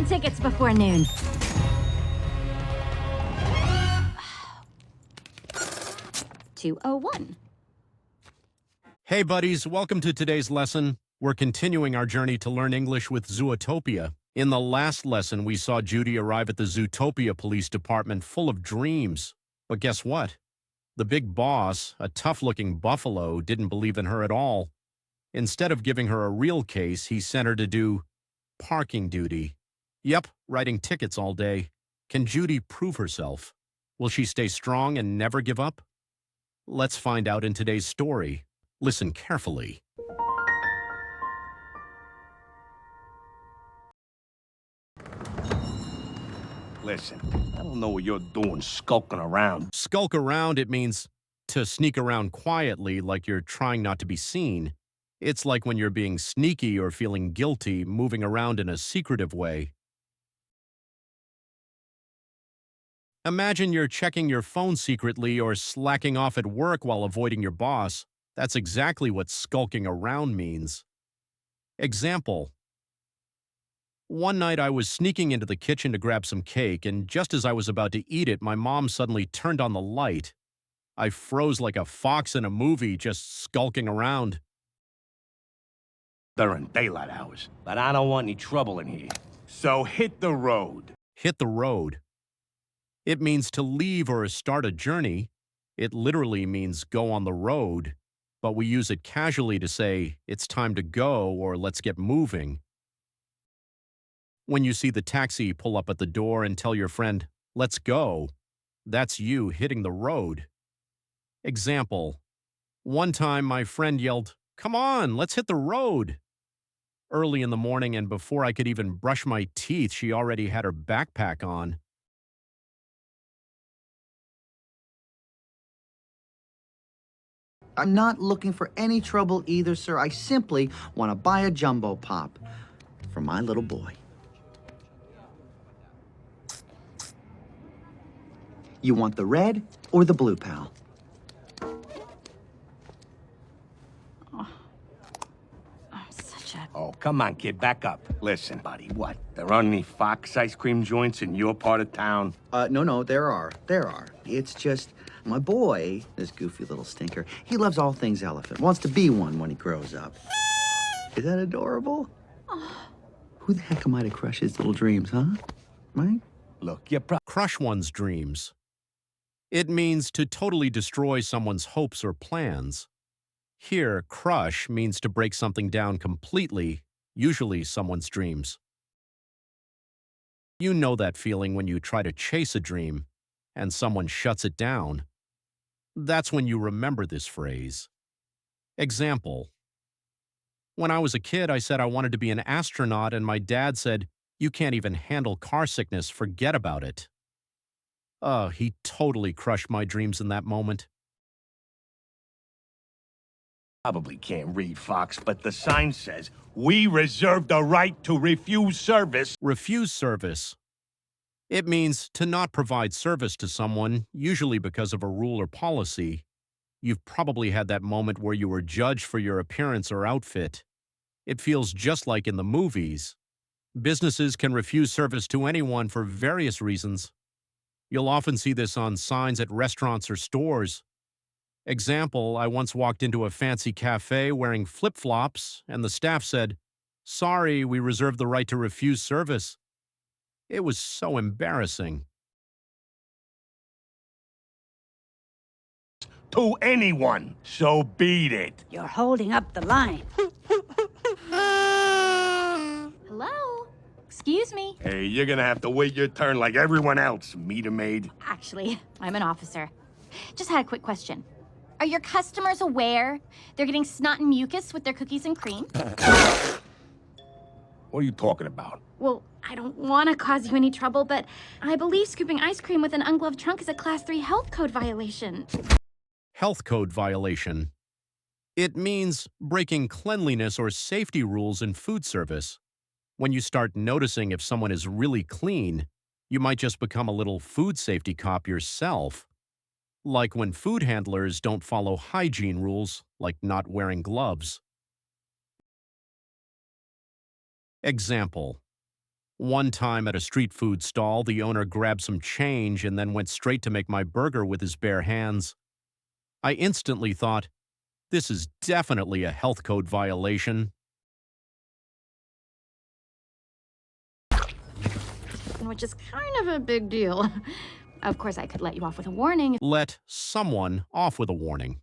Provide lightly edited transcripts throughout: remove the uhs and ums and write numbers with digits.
your tickets before noon. $201. Hey buddies, welcome to today's lesson. We're continuing our journey to learn English with Zootopia. In the last lesson, we saw Judy arrive at the Zootopia police department full of dreams. But guess what? The big boss, a tough-looking buffalo, didn't believe in her at all. Instead of giving her a real case, he sent her to do parking duty. Yep, writing tickets all day. Can Judy prove herself? Will she stay strong and never give up? Let's find out in today's story. Listen carefully. Listen, I don't know what you're doing skulking around. Skulk around, it means to sneak around quietly like you're trying not to be seen. It's like when you're being sneaky or feeling guilty, moving around in a secretive way. Imagine you're checking your phone secretly or slacking off at work while avoiding your boss. That's exactly what skulking around means. Example. One night I was sneaking into the kitchen to grab some cake, and just as I was about to eat it, my mom suddenly turned on the light. I froze like a fox in a movie, just skulking around. During daylight hours, but I don't want any trouble in here. So hit the road. Hit the road. It means to leave or start a journey. It literally means go on the road, but we use it casually to say it's time to go or let's get moving. When you see the taxi pull up at the door and tell your friend, let's go, that's you hitting the road. Example. One time my friend yelled, come on, let's hit the road. Early in the morning and before I could even brush my teeth, she already had her backpack on. I'm not looking for any trouble either, sir. I simply want to buy a jumbo pop for my little boy. You want the red or the blue, pal? Oh, come on, kid, back up. Listen, buddy, what? There aren't any Fox ice cream joints in your part of town? No, there are. It's just, my boy, this goofy little stinker, he loves all things elephant, wants to be one when he grows up. Is that adorable? Who the heck am I to crush his little dreams, huh? Right? Look, you're Crush one's dreams. It means to totally destroy someone's hopes or plans. Here, crush means to break something down completely, usually someone's dreams. You know that feeling when you try to chase a dream, and someone shuts it down. That's when you remember this phrase. Example. When I was a kid, I said I wanted to be an astronaut, and my dad said, you can't even handle car sickness, forget about it. He totally crushed my dreams in that moment. probably can't read, Fox, but the sign says, we reserve the right to refuse service. Refuse service. It means to not provide service to someone, usually because of a rule or policy. You've probably had that moment where you were judged for your appearance or outfit. It feels just like in the movies. Businesses can refuse service to anyone for various reasons. You'll often see this on signs at restaurants or stores. Example, I once walked into a fancy cafe wearing flip-flops, and the staff said, "Sorry, we reserve the right to refuse service." It was so embarrassing. To anyone, so beat it. You're holding up the line. Hello? Excuse me. Hey, you're gonna have to wait your turn like everyone else, meter maid. Actually, I'm an officer. Just had a quick question. Are your customers aware they're getting snot and mucus with their cookies and cream? What are you talking about? Well, I don't want to cause you any trouble, but I believe scooping ice cream with an ungloved trunk is a Class 3 health code violation. Health code violation. It means breaking cleanliness or safety rules in food service. When you start noticing if someone is really clean, you might just become a little food safety cop yourself. Like when food handlers don't follow hygiene rules, like not wearing gloves. Example. One time at a street food stall, the owner grabbed some change and then went straight to make my burger with his bare hands. I instantly thought, this is definitely a health code violation. Which is kind of a big deal. Of course, I could let you off with a warning. Let someone off with a warning.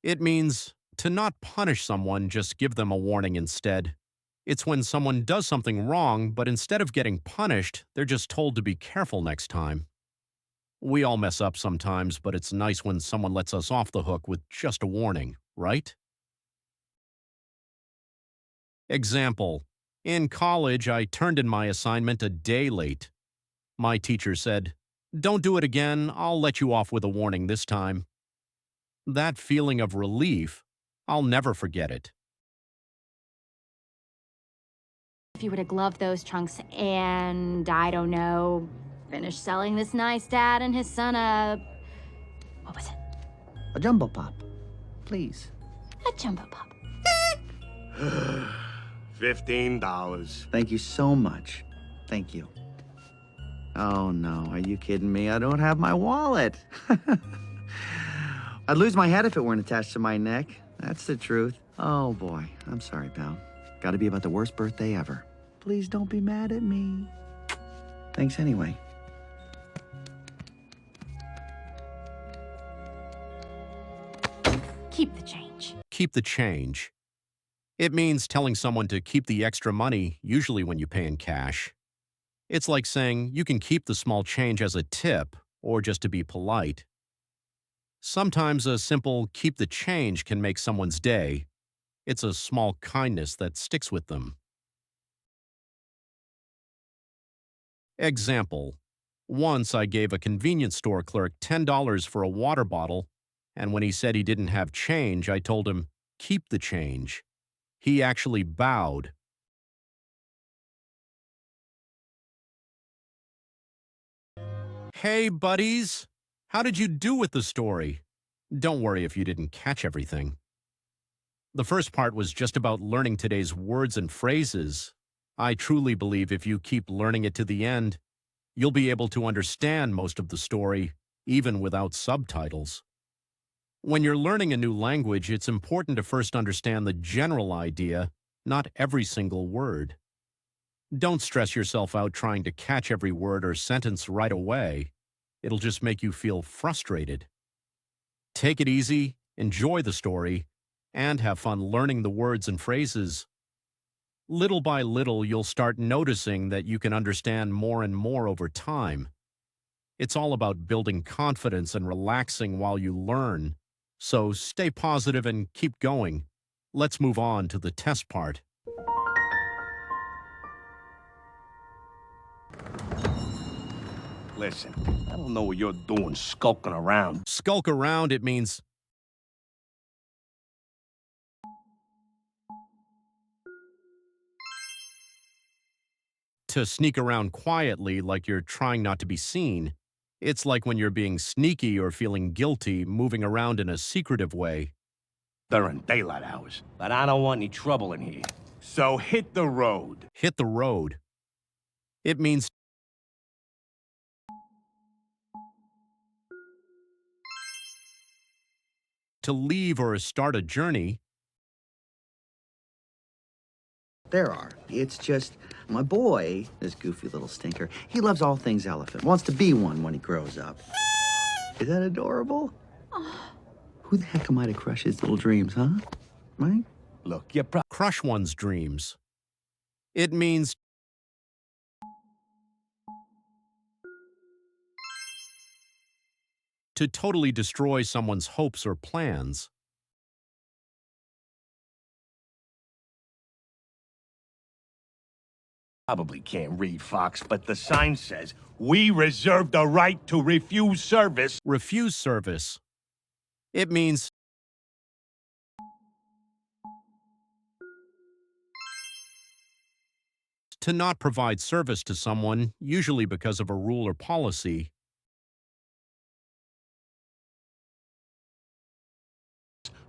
It means to not punish someone, just give them a warning instead. It's when someone does something wrong, but instead of getting punished, they're just told to be careful next time. We all mess up sometimes, but it's nice when someone lets us off the hook with just a warning, right? Example. In college, I turned in my assignment a day late. My teacher said, "Don't do it again, I'll let you off with a warning this time." That feeling of relief, I'll never forget it. If you were to glove those trunks and, I don't know, finish selling this nice dad and his son what was it? A jumbo pop, please. A jumbo pop. $15. Thank you so much. Thank you. Oh, no. Are you kidding me? I don't have my wallet. I'd lose my head if it weren't attached to my neck. That's the truth. Oh, boy. I'm sorry, pal. Gotta be about the worst birthday ever. Please don't be mad at me. Thanks anyway. Keep the change. Keep the change. It means telling someone to keep the extra money, usually when you pay in cash. It's like saying you can keep the small change as a tip, or just to be polite. Sometimes a simple keep the change can make someone's day. It's a small kindness that sticks with them. Example. Once I gave a convenience store clerk $10 for a water bottle, and when he said he didn't have change, I told him, keep the change. He actually bowed. Hey, buddies! How did you do with the story? Don't worry if you didn't catch everything. The first part was just about learning today's words and phrases. I truly believe if you keep learning it to the end, you'll be able to understand most of the story, even without subtitles. When you're learning a new language, it's important to first understand the general idea, not every single word. Don't stress yourself out trying to catch every word or sentence right away. It'll just make you feel frustrated. Take it easy, enjoy the story, and have fun learning the words and phrases. Little by little, you'll start noticing that you can understand more and more over time. It's all about building confidence and relaxing while you learn. So stay positive and keep going. Let's move on to the test part. Listen, I don't know what you're doing skulking around. Skulk around, it means to sneak around quietly like you're trying not to be seen. It's like when you're being sneaky or feeling guilty, moving around in a secretive way. During daylight hours, but I don't want any trouble in here. So hit the road. Hit the road. It means to leave or start a journey. There are. It's just, my boy, this goofy little stinker, he loves all things elephant. Wants to be one when he grows up. Is that adorable? Who the heck am I to crush his little dreams, huh? Right? Look, you're probably Crush one's dreams. It means to totally destroy someone's hopes or plans. can't read, Fox, but the sign says, we reserve the right to refuse service. Refuse service. It means to not provide service to someone, usually because of a rule or policy.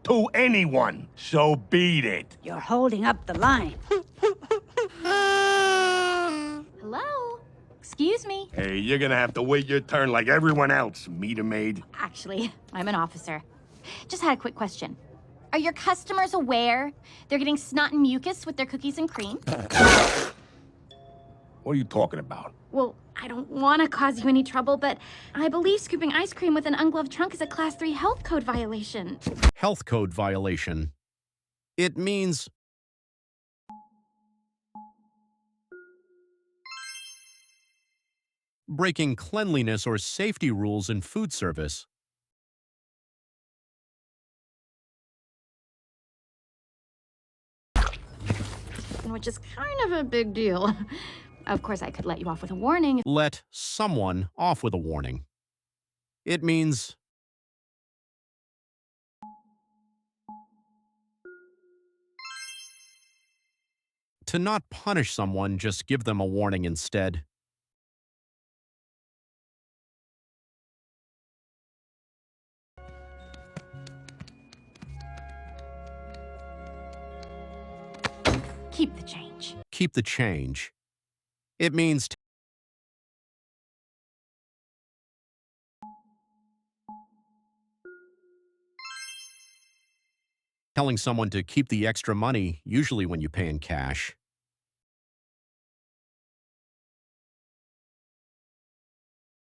To anyone. So beat it. You're holding up the line. excuse me. Hey, you're gonna have to wait your turn like everyone else, meter maid. Actually, I'm an officer. Just had a quick question. Are your customers aware they're getting snot and mucus with their cookies and cream? What are you talking about? Well, I don't want to cause you any trouble, but I believe scooping ice cream with an ungloved trunk is a Class 3 health code violation. Health code violation. It means breaking cleanliness or safety rules in food service. Which is kind of a big deal. Of course, I could let you off with a warning. Let someone off with a warning. It means to not punish someone, just give them a warning instead. Keep the change. Keep the change. It means telling someone to keep the extra money, usually when you pay in cash.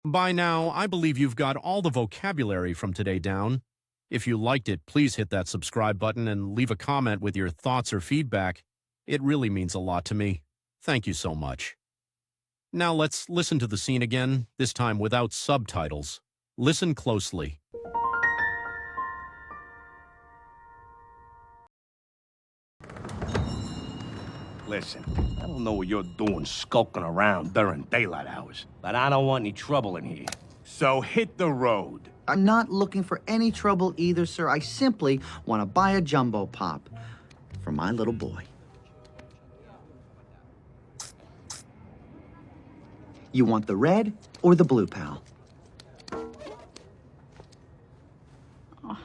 By now, I believe you've got all the vocabulary from today down. If you liked it, please hit that subscribe button and leave a comment with your thoughts or feedback. It really means a lot to me. Thank you so much. Now let's listen to the scene again, this time without subtitles. Listen closely. Listen, I don't know what you're doing skulking around during daylight hours, but I don't want any trouble in here. So hit the road. I'm not looking for any trouble either, sir. I simply want to buy a jumbo pop for my little boy. You want the red or the blue, pal? I'm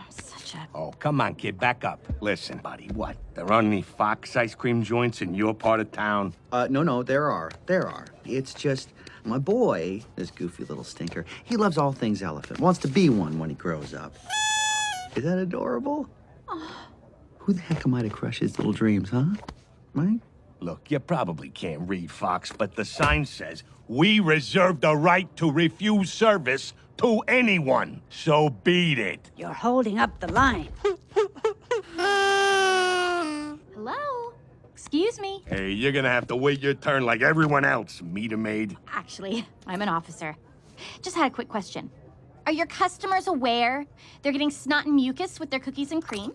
such a... Oh, come on, kid, back up. Listen, buddy, what? There aren't any Fox ice cream joints in your part of town? No, there are. It's just, my boy, this goofy little stinker, he loves all things elephant, wants to be one when he grows up. Is that adorable? Who the heck am I to crush his little dreams, huh? Right? Look, you probably can't read, Fox, but the sign says, we reserve the right to refuse service to anyone. So beat it. You're holding up the line. Hello? Excuse me. Hey, you're gonna have to wait your turn like everyone else, meter maid. Actually, I'm an officer. Just had a quick question. Are your customers aware they're getting snot and mucus with their cookies and cream?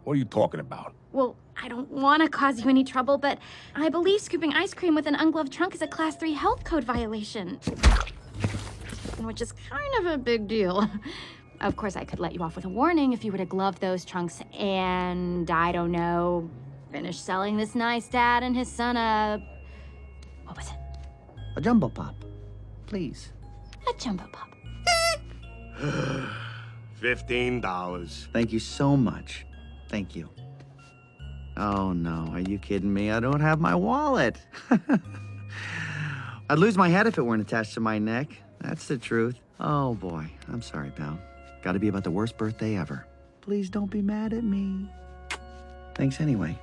What are you talking about? Well, I don't want to cause you any trouble, but I believe scooping ice cream with an ungloved trunk is a Class 3 health code violation. Which is kind of a big deal. Of course, I could let you off with a warning if you were to glove those trunks and, I don't know, finish selling this nice dad and his son a... What was it? A jumbo pop, please. A jumbo pop. $15. Thank you so much. Thank you. Oh, no, are you kidding me? I don't have my wallet. I'd lose my head if it weren't attached to my neck. That's the truth. Oh, boy. I'm sorry, pal. Gotta be about the worst birthday ever. Please don't be mad at me. Thanks anyway.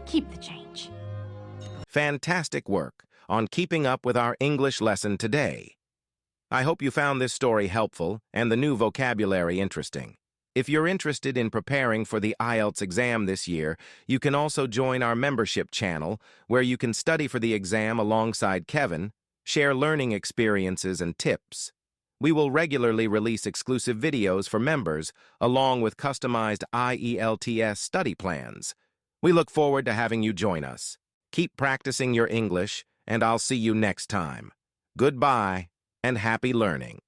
Keep the change. Fantastic work on keeping up with our English lesson today. I hope you found this story helpful and the new vocabulary interesting. If you're interested in preparing for the IELTS exam this year, you can also join our membership channel, where you can study for the exam alongside Kevin, share learning experiences and tips. We will regularly release exclusive videos for members, along with customized IELTS study plans. We look forward to having you join us. Keep practicing your English, and I'll see you next time. Goodbye, and happy learning.